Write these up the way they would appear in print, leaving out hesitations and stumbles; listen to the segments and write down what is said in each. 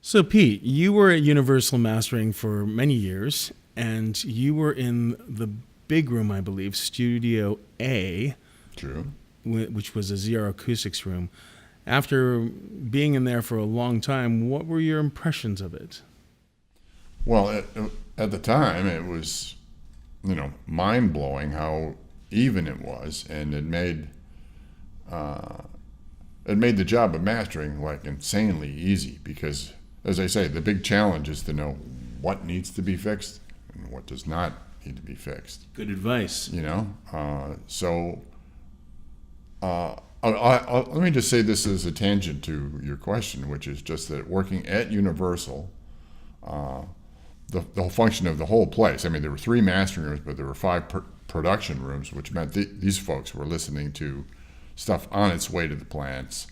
So, Pete, you were at Universal Mastering for many years, and you were in the big room, I believe, Studio A. True. Which was a ZR acoustics room. After being in there for a long time, what were your impressions of it? Well, at the time, it was, mind-blowing how even it was, and it made the job of mastering like insanely easy because, as I say, the big challenge is to know what needs to be fixed and what does not need to be fixed. Good advice. Let me just say this as a tangent to your question, which is just that working at Universal, the whole function of the whole place, I mean, there were 3 mastering rooms, but there were 5 production rooms, which meant these folks were listening to stuff on its way to the plants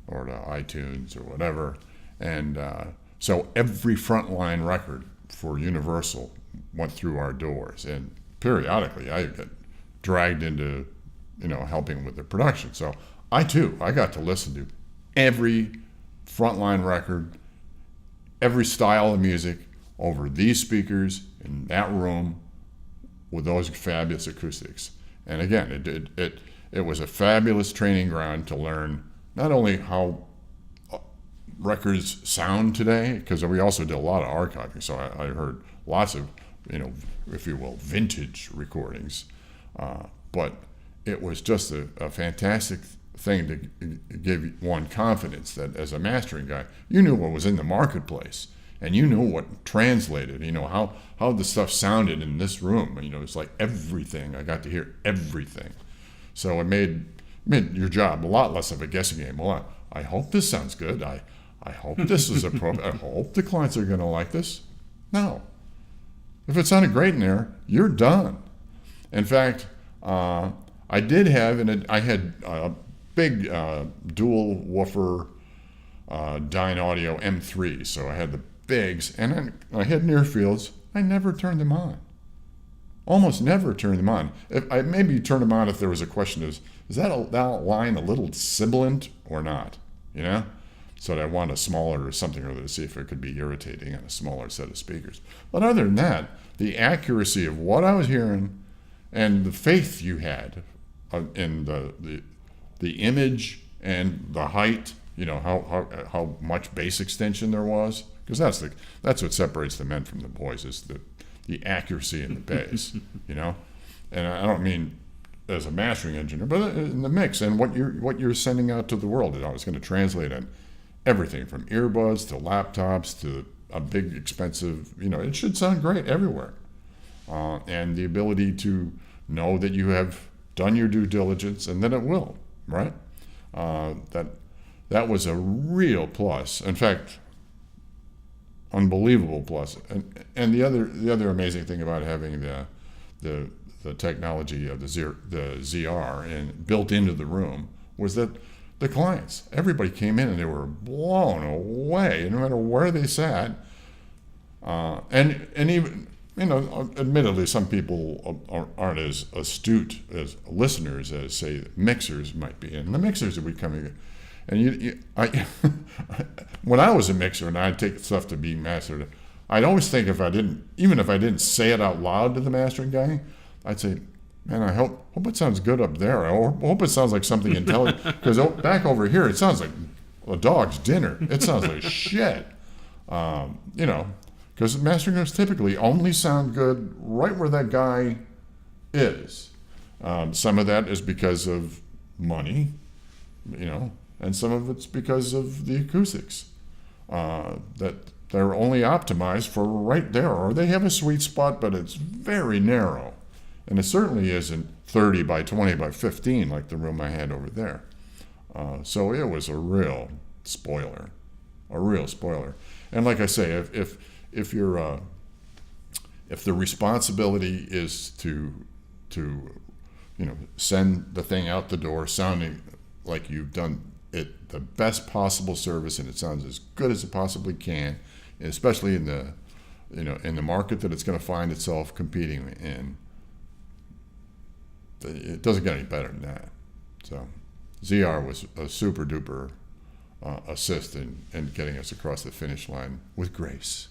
or to iTunes or whatever. And so every frontline record for Universal went through our doors. And periodically I got dragged into, helping with the production. So I got to listen to every frontline record, every style of music over these speakers in that room with those fabulous acoustics. And again, it was a fabulous training ground to learn not only how records sound today, because we also did a lot of archiving, so I heard lots of, if you will, vintage recordings. But it was just a fantastic thing to give one confidence that as a mastering guy, you knew what was in the marketplace. And you knew what translated, how the stuff sounded in this room. It's like everything. I got to hear everything. So it made your job a lot less of a guessing game. Well, I hope this sounds good. I hope this is appropriate. I hope the clients are going to like this. No. If it sounded great in there, you're done. In fact, I had a big dual woofer Dyne Audio M3, so I had the bigs, and then I had near fields. I never turned them on. Almost never turned them on. If I maybe turned them on if there was a question is that line a little sibilant or not? So that I want a smaller or something or other to see if it could be irritating on a smaller set of speakers. But other than that, the accuracy of what I was hearing and the faith you had in the image and the height, how much bass extension there was, because that's what separates the men from the boys is the accuracy in the bass, And I don't mean as a mastering engineer, but in the mix and what you're sending out to the world. It's going to translate on everything from earbuds to laptops to a big expensive. It should sound great everywhere, and the ability to know that you have done your due diligence and that it will, right? That was a real plus. In fact, unbelievable plus. And the other amazing thing about having the technology of the ZR and built into the room was that the clients, everybody came in and they were blown away, no matter where they sat. And even, admittedly, some people aren't as astute as listeners as, say, mixers might be. And the mixers would come in. And when I was a mixer and I'd take stuff to be mastered, I'd always think if I didn't say it out loud to the mastering guy, I'd say, man, I hope it sounds good up there. I hope it sounds like something intelligent. Because back over here, it sounds like a dog's dinner. It sounds like shit. Because mastering rooms typically only sound good right where that guy is. Some of that is because of money, and some of it's because of the acoustics, that they're only optimized for right there, or they have a sweet spot, but it's very narrow. And it certainly isn't 30 by 20 by 15 like the room I had over there. So it was a real spoiler. And like I say, if you're if the responsibility is to send the thing out the door sounding like you've done it the best possible service and it sounds as good as it possibly can, especially in the market that it's going to find itself competing in, it doesn't get any better than that. So ZR was a super duper assist in getting us across the finish line with grace.